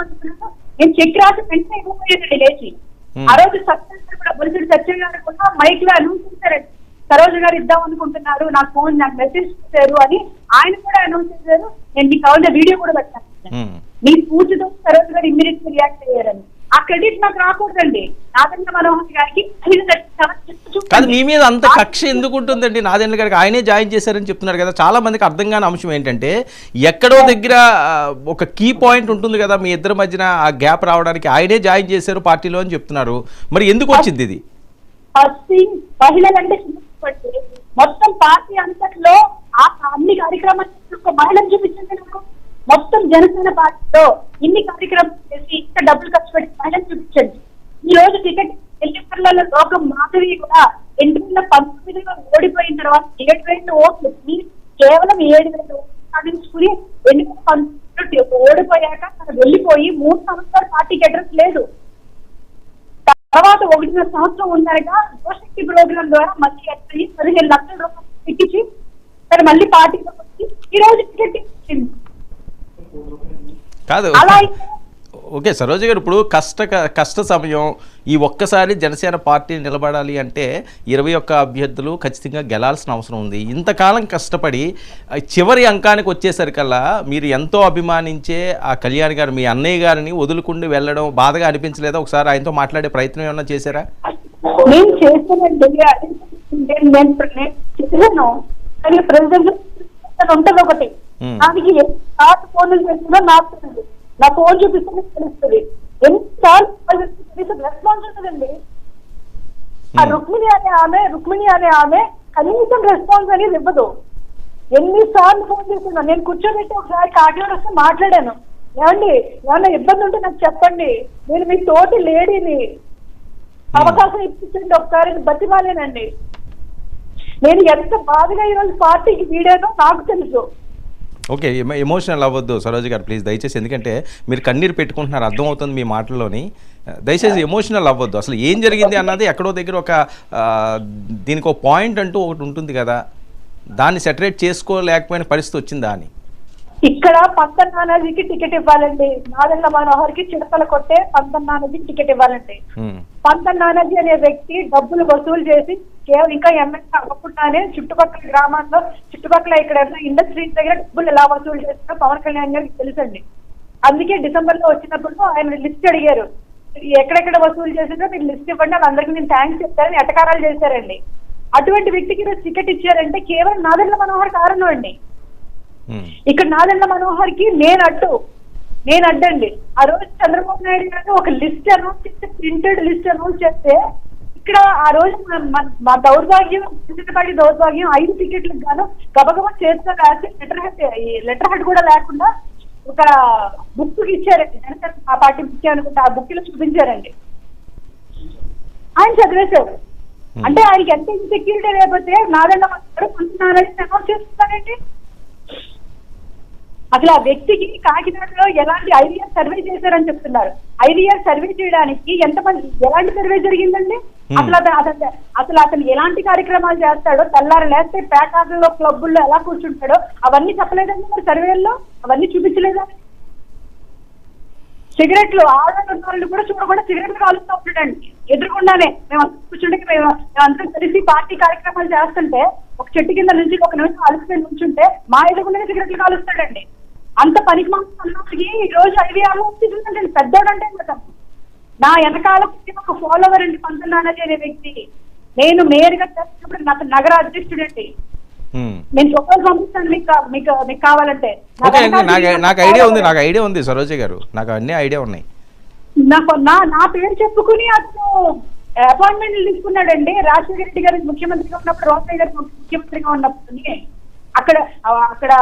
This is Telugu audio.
ఏమనుకున్నాను, నేను చెక్ రాసి వెంటనే ఇవ్వబోయేదండి లేచి. ఆ రోజు సత్యం కూడా బొలిసిడి సత్యం గారు కూడా మైక్ లో అనౌన్స్ చేశారండి, సరోజ గారు ఇద్దాం అనుకుంటున్నారు, నాకు మెసేజ్ చేశారు అని ఆయన కూడా అనౌన్స్ చేశారు. నేను మీకు కావాలంటే వీడియో కూడా పెట్టాను. మీ పూజతో సరోజ గారు ఇమ్మీడియట్ రియాక్ట్ అయ్యారని. ఆ క్రెడిట్ నాకు రాకూడదండి. నాదెండ్ల మనోహర్ గారికి కాదు, మీ మీద అంత కక్ష ఎందుకు ఉంటుందండి? నాదెండ్ల గారికి ఆయనే జాయిన్ చేశారని చెప్తున్నారు కదా. చాలా మందికి అర్థం కాని అంశం ఏంటంటే, ఎక్కడో దగ్గర ఒక కీ పాయింట్ ఉంటుంది కదా మీ ఇద్దరి మధ్యన, ఆ గ్యాప్ రావడానికి ఆయనే జాయిన్ చేశారు పార్టీలో అని చెప్తున్నారు. మరి ఎందుకు వచ్చింది ఇది? మహిళలంటే మొత్తం పార్టీ అంతట్లో అన్ని కార్యక్రమాలు మహిళను చూపించండి. మొత్తం జనసేన పార్టీలో ఇన్ని కార్యక్రమాలు చేసి ఇంత డబ్బులు ఖర్చు పెట్టి మహిళను చూపించండి. ఈ రోజు టికెట్ ఎన్నికలలో లోకం మాధవి కూడా 2019లో ఓడిపోయిన తర్వాత 7,000 ఓట్లు కేవలం 7,000 ఓట్లు సాధించుకుని 2019 ఓడిపోయాక తను వెళ్ళిపోయి 3 సంవత్సరాలు పార్టీకి అడ్రస్ లేదు. తర్వాత 1.5 సంవత్సరం ఉన్నారుగా యువశక్తి ప్రోగ్రాం ద్వారా మళ్ళీ 15 లక్షల రూపాయలు ఎక్కించి తను మళ్ళీ పార్టీలోకి వచ్చి ఈ రోజు టికెట్ ఇచ్చింది. కాదు, ఓకే సరోజ గారు, ఇప్పుడు కష్ట సమయం, ఈ ఒక్కసారి జనసేన పార్టీ నిలబడాలి అంటే 21 అభ్యర్థులు ఖచ్చితంగా గెలాల్సిన అవసరం ఉంది. ఇంతకాలం కష్టపడి చివరి అంకానికి వచ్చేసరికల్లా మీరు ఎంతో అభిమానించే ఆ కళ్యాణ్ గారు, మీ అన్నయ్య గారిని వదులుకుంటూ వెళ్ళడం బాధగా అనిపించలేదా? ఒకసారి ఆయనతో మాట్లాడే ప్రయత్నం ఏమన్నా చేశారా? నేను చేస్తానండి, ఉంటది ఒకటి, దానికి ఎన్నిసార్లు ఫోన్లు చేస్తుందో నాకు తెలియదు. నా ఫోన్ చూపిస్తే తెలుస్తుంది. ఎన్నిసార్లు రెస్పాన్స్ ఉంటుందండి. ఆ రుక్మిణి అనే ఆమె కనీసం రెస్పాన్స్ అనేది ఇవ్వదు. ఎన్నిసార్లు ఫోన్ చేస్తున్నా, నేను కూర్చోబెట్టి ఒకసారి కాకినాడ వస్తే మాట్లాడాను, ఏమండి ఏమన్నా ఇబ్బంది ఉంటే నాకు చెప్పండి, నేను మీ తోటి లేడీని, అవకాశం ఇప్పించండి ఒకసారి బతిమాలేనండి. నేను ఎంత బాధగా ఈరోజు పార్టీకి వీడానో నాకు తెలుసు. ఓకే, ఎమోషనల్ అవ్వద్దు సరోజ గారు ప్లీజ్ దయచేసి, ఎందుకంటే మీరు కన్నీరు పెట్టుకుంటున్నారు, అర్థమవుతుంది మీ మాటల్లోని. దయచేసి ఎమోషనల్ అవ్వద్దు. అసలు ఏం జరిగింది అన్నది ఎక్కడో దగ్గర ఒక దీనికి ఒక పాయింట్ అంటూ ఒకటి ఉంటుంది కదా, దాన్ని సెటరేట్ చేసుకోలేకపోయిన పరిస్థితి వచ్చిందా అని. ఇక్కడ పంతన్ నానాజీకి టికెట్ ఇవ్వాలండి, నాదెండ్ల మనోహర్కి చిడతలు కొట్టే పంతన్ నానాజీకి టికెట్ ఇవ్వాలండి. పంతన్ నానాజీ అనే వ్యక్తి డబ్బులు వసూలు చేసి కేవలం ఇంకా ఎమ్మెల్యే అవ్వకుండానే చుట్టుపక్కల గ్రామాల్లో చుట్టుపక్కల ఇక్కడ ఇండస్ట్రీస్ దగ్గర డబ్బులు ఎలా వసూలు చేస్తారో పవన్ కళ్యాణ్ గారికి తెలుసండి. అందుకే డిసెంబర్ లో వచ్చినప్పుడు ఆయన లిస్ట్ అడిగారు, ఎక్కడెక్కడ వసూలు చేసిందో మీరు లిస్ట్ ఇవ్వండి, వాళ్ళందరికీ నేను థ్యాంక్స్ చెప్తారని ఎటకారాలు చేశారండి. అటువంటి వ్యక్తికి టికెట్ ఇచ్చారంటే కేవలం నాదెండ్ల మనోహర్ కారణం అండి. ఇక్కడ నాదెండ్ల మనోహర్ కి నేను అడ్డండి. ఆ రోజు చంద్రబాబు నాయుడు గారు ఒక లిస్ట్ అనౌన్స్ చేస్తే, ప్రింటెడ్ లిస్ట్ అనౌన్స్ చేస్తే, ఇక్కడ ఆ రోజు మా దౌర్భాగ్యం 5 టికెట్లకు గాను గబగబా చేతితో రాసి లెటర్ హెడ్ కూడా లేకుండా ఒక బుక్ ఇచ్చారండి. జనసేన ఆ పార్టీ బుక్ అనుకుంటే ఆ బుక్ లో చూపించారండి, ఆయన చదివేశారు. అంటే ఆయనకి ఎంత ఇన్సెక్యూరిటీ లేకపోతే నాదెండ్ల మనోహర్ అనౌన్స్ చేస్తున్నారండి. అసలు ఆ వ్యక్తికి కాకినాడలో ఎలాంటి ఐడియా సర్వే చేశారని చెప్తున్నారు. ఐడియా సర్వే చేయడానికి ఎంతమంది, ఎలాంటి సర్వే జరిగిందండి? అసలు అతను ఎలాంటి కార్యక్రమాలు చేస్తాడో, తెల్లారు లేస్తే పేకాటల్లో క్లబ్బుల్లో ఎలా కూర్చుంటాడో అవన్నీ చెప్పలేదండి మరి సర్వేల్లో, అవన్నీ చూపించలేదా? సిగరెట్లు ఆడవాళ్ళు కూడా చూడకుండా సిగరెట్లు కాలుస్తూ ఉంటాడండి ఎదురుకుండానే. మేము కూర్చుంటే మేమందరం కలిసి పార్టీ కార్యక్రమాలు చేస్తుంటే ఒక చెట్టు కింద నుంచి ఒక నిమిషం అలసిపోయి నుంచుంటే మా ఎదురుకుండానే సిగరెట్లు కాలుస్తాడండి. అంత పనికి మాత్రం ఈ రోజు ఐడియా ఆలోచిస్తుందంటే పెద్దోడంటే నా వెనకాల ఒక ఫాలోవర్ అండి పంతన్ నానాజీ అనే వ్యక్తి. నేను మేయర్గా చేసినప్పుడు నాకు నగర అధ్యక్షుడు అండి. నేను చొక్కలు పంపిస్తాను మీకు కావాలంటే. నాకు ఐడియా ఉంది సరోజ గారు, నాకు అన్ని ఐడియా ఉన్నాయి. నా పేరు చెప్పుకుని అతను అపాయింట్మెంట్ తీసుకున్నాడండి. రాజశేఖర రెడ్డి గారు ముఖ్యమంత్రిగా ఉన్నప్పుడు, రోహన్ గారు ముఖ్యమంత్రిగా ఉన్నప్పుడు అక్కడ